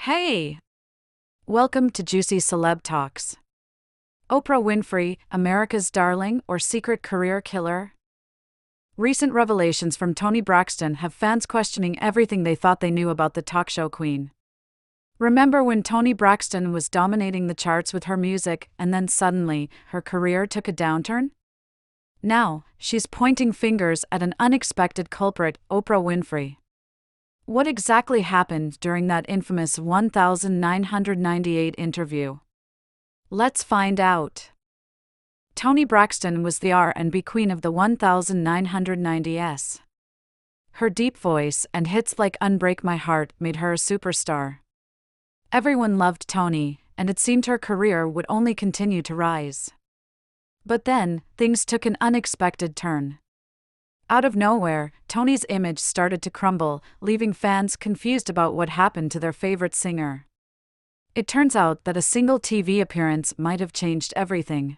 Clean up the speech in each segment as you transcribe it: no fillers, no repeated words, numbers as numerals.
Hey! Welcome to Juicy Celeb Talks. Oprah Winfrey, America's darling or secret career killer? Recent revelations from Toni Braxton have fans questioning everything they thought they knew about the talk show queen. Remember when Toni Braxton was dominating the charts with her music and then suddenly, her career took a downturn? Now, she's pointing fingers at an unexpected culprit, Oprah Winfrey. What exactly happened during that infamous 1998 interview? Let's find out. Toni Braxton was the R&B queen of the 1990s. Her deep voice and hits like Unbreak My Heart made her a superstar. Everyone loved Toni, and it seemed her career would only continue to rise. But then, things took an unexpected turn. Out of nowhere, Toni's image started to crumble, leaving fans confused about what happened to their favorite singer. It turns out that a single TV appearance might have changed everything.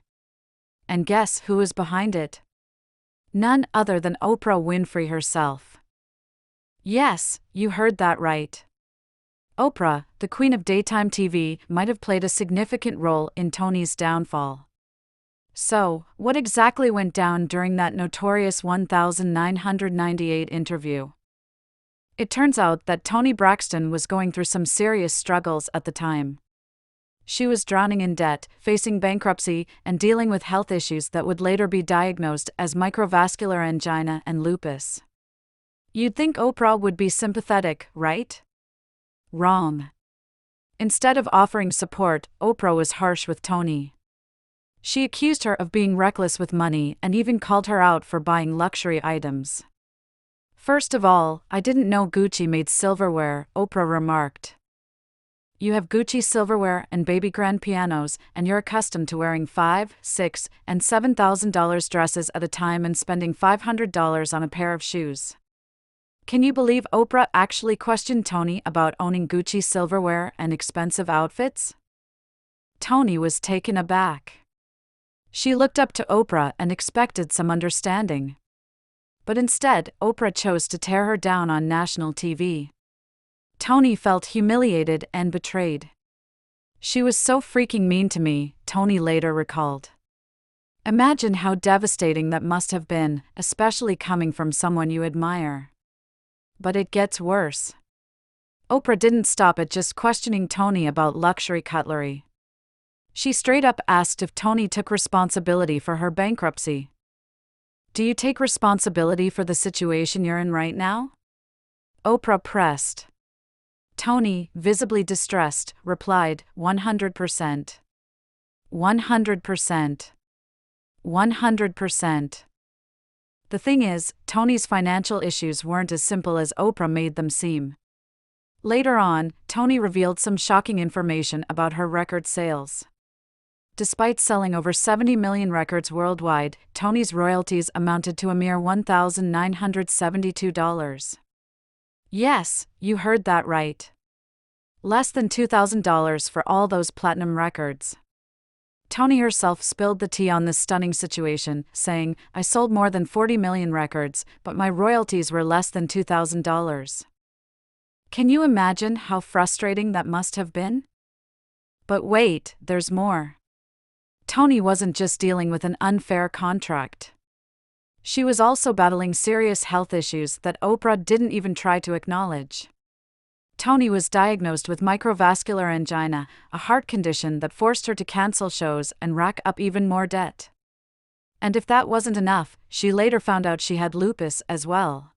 And guess who was behind it? None other than Oprah Winfrey herself. Yes, you heard that right. Oprah, the queen of daytime TV, might have played a significant role in Toni's downfall. So, what exactly went down during that notorious 1998 interview? It turns out that Toni Braxton was going through some serious struggles at the time. She was drowning in debt, facing bankruptcy, and dealing with health issues that would later be diagnosed as microvascular angina and lupus. You'd think Oprah would be sympathetic, right? Wrong. Instead of offering support, Oprah was harsh with Toni. She accused her of being reckless with money and even called her out for buying luxury items. First of all, I didn't know Gucci made silverware, Oprah remarked. You have Gucci silverware and baby grand pianos, and you're accustomed to wearing $5,000, $6,000, and $7,000 dresses at a time and spending $500 on a pair of shoes. Can you believe Oprah actually questioned Toni about owning Gucci silverware and expensive outfits? Toni was taken aback. She looked up to Oprah and expected some understanding. But instead, Oprah chose to tear her down on national TV. Toni felt humiliated and betrayed. She was so freaking mean to me, Toni later recalled. Imagine how devastating that must have been, especially coming from someone you admire. But it gets worse. Oprah didn't stop at just questioning Toni about luxury cutlery. She straight up asked if Toni took responsibility for her bankruptcy. Do you take responsibility for the situation you're in right now? Oprah pressed. Toni, visibly distressed, replied, 100%. 100%. 100%. The thing is, Toni's financial issues weren't as simple as Oprah made them seem. Later on, Toni revealed some shocking information about her record sales. Despite selling over 70 million records worldwide, Toni's royalties amounted to a mere $1,972. Yes, you heard that right. Less than $2,000 for all those platinum records. Toni herself spilled the tea on this stunning situation, saying, I sold more than 40 million records, but my royalties were less than $2,000. Can you imagine how frustrating that must have been? But wait, there's more. Toni wasn't just dealing with an unfair contract. She was also battling serious health issues that Oprah didn't even try to acknowledge. Toni was diagnosed with microvascular angina, a heart condition that forced her to cancel shows and rack up even more debt. And if that wasn't enough, she later found out she had lupus as well.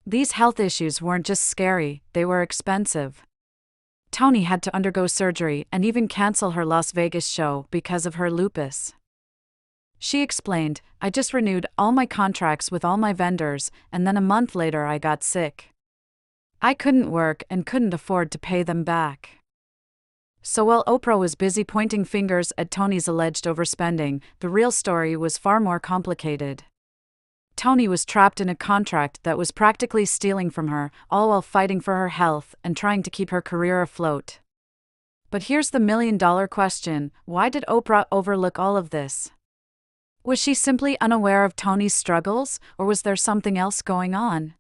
These health issues weren't just scary, they were expensive. Toni had to undergo surgery and even cancel her Las Vegas show because of her lupus. She explained, I just renewed all my contracts with all my vendors, and then a month later I got sick. I couldn't work and couldn't afford to pay them back. So while Oprah was busy pointing fingers at Toni's alleged overspending, the real story was far more complicated. Toni was trapped in a contract that was practically stealing from her, all while fighting for her health and trying to keep her career afloat. But here's the million-dollar question, why did Oprah overlook all of this? Was she simply unaware of Toni's struggles, or was there something else going on?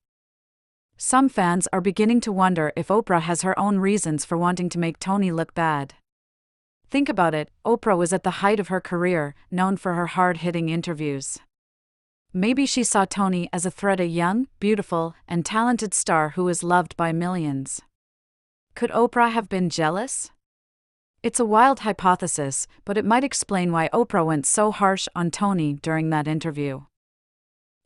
Some fans are beginning to wonder if Oprah has her own reasons for wanting to make Toni look bad. Think about it, Oprah was at the height of her career, known for her hard-hitting interviews. Maybe she saw Toni as a threat, a young, beautiful, and talented star who was loved by millions. Could Oprah have been jealous? It's a wild hypothesis, but it might explain why Oprah went so harsh on Toni during that interview.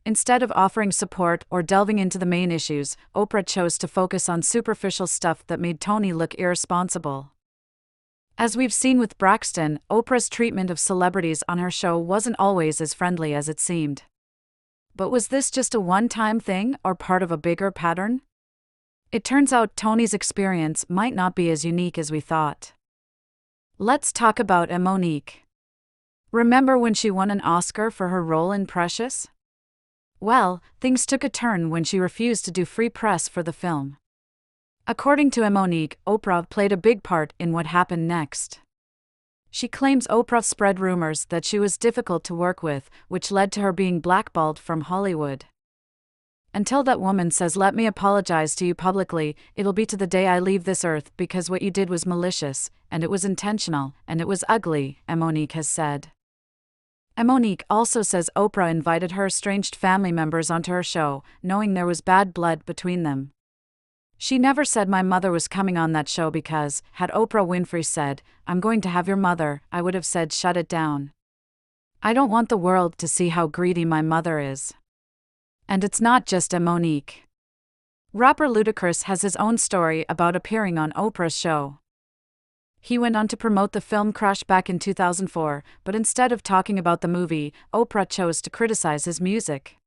Instead of offering support or delving into the main issues, Oprah chose to focus on superficial stuff that made Toni look irresponsible. As we've seen with Braxton, Oprah's treatment of celebrities on her show wasn't always as friendly as it seemed. But was this just a one-time thing or part of a bigger pattern? It turns out Toni's experience might not be as unique as we thought. Let's talk about Monique. Remember when she won an Oscar for her role in Precious? Well, things took a turn when she refused to do free press for the film. According to Monique, Oprah played a big part in what happened next. She claims Oprah spread rumors that she was difficult to work with, which led to her being blackballed from Hollywood. Until that woman says, "Let me apologize to you publicly, it'll be to the day I leave this earth, because what you did was malicious, and it was intentional, and it was ugly," Monique has said. Monique also says Oprah invited her estranged family members onto her show, knowing there was bad blood between them. She never said my mother was coming on that show because, had Oprah Winfrey said, "I'm going to have your mother," I would have said, "Shut it down. I don't want the world to see how greedy my mother is." And it's not just Monique. Rapper Ludacris has his own story about appearing on Oprah's show. He went on to promote the film Crash back in 2004, but instead of talking about the movie, Oprah chose to criticize his music.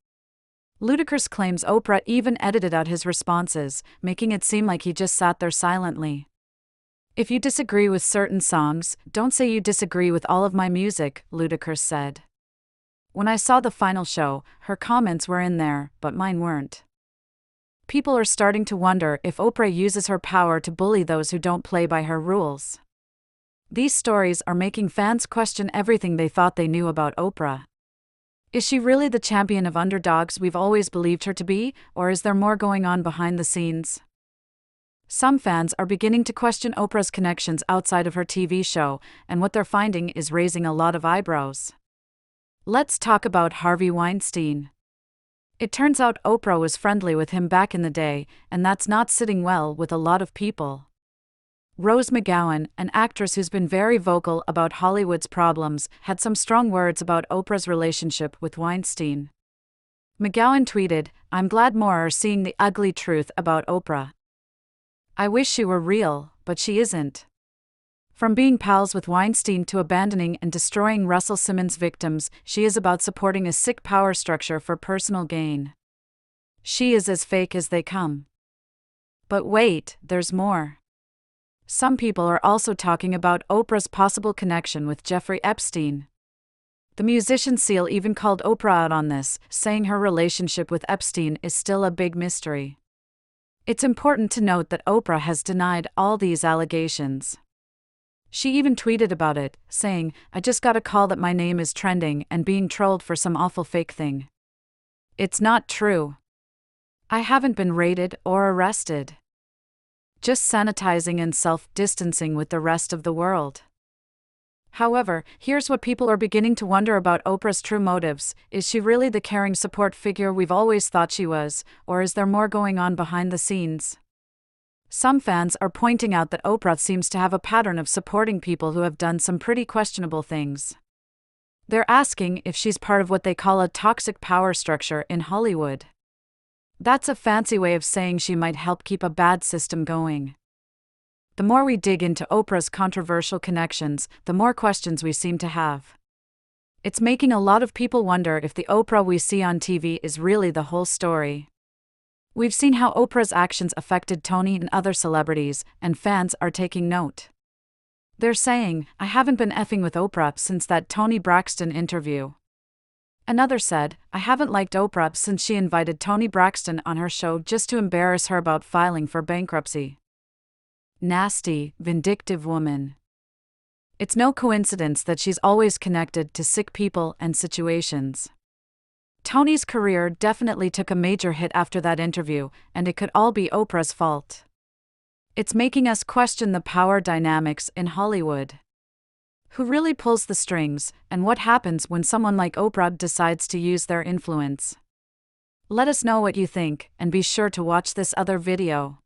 Ludacris claims Oprah even edited out his responses, making it seem like he just sat there silently. "If you disagree with certain songs, don't say you disagree with all of my music," Ludacris said. "When I saw the final show, her comments were in there, but mine weren't." People are starting to wonder if Oprah uses her power to bully those who don't play by her rules. These stories are making fans question everything they thought they knew about Oprah. Is she really the champion of underdogs we've always believed her to be, or is there more going on behind the scenes? Some fans are beginning to question Oprah's connections outside of her TV show, and what they're finding is raising a lot of eyebrows. Let's talk about Harvey Weinstein. It turns out Oprah was friendly with him back in the day, and that's not sitting well with a lot of people. Rose McGowan, an actress who's been very vocal about Hollywood's problems, had some strong words about Oprah's relationship with Weinstein. McGowan tweeted, "I'm glad more are seeing the ugly truth about Oprah. I wish she were real, but she isn't. From being pals with Weinstein to abandoning and destroying Russell Simmons' victims, she is about supporting a sick power structure for personal gain. She is as fake as they come." But wait, there's more. Some people are also talking about Oprah's possible connection with Jeffrey Epstein. The musician Seal even called Oprah out on this, saying her relationship with Epstein is still a big mystery. It's important to note that Oprah has denied all these allegations. She even tweeted about it, saying, "I just got a call that my name is trending and being trolled for some awful fake thing. It's not true. I haven't been raided or arrested. Just sanitizing and self-distancing with the rest of the world." However, here's what people are beginning to wonder about Oprah's true motives. Is she really the caring support figure we've always thought she was, or is there more going on behind the scenes? Some fans are pointing out that Oprah seems to have a pattern of supporting people who have done some pretty questionable things. They're asking if she's part of what they call a toxic power structure in Hollywood. That's a fancy way of saying she might help keep a bad system going. The more we dig into Oprah's controversial connections, the more questions we seem to have. It's making a lot of people wonder if the Oprah we see on TV is really the whole story. We've seen how Oprah's actions affected Toni and other celebrities, and fans are taking note. They're saying, "I haven't been effing with Oprah since that Toni Braxton interview." Another said, "I haven't liked Oprah since she invited Tony Braxton on her show just to embarrass her about filing for bankruptcy." Nasty, vindictive woman. It's no coincidence that she's always connected to sick people and situations. Tony's career definitely took a major hit after that interview, and it could all be Oprah's fault. It's making us question the power dynamics in Hollywood. Who really pulls the strings, and what happens when someone like Oprah decides to use their influence? Let us know what you think, and be sure to watch this other video.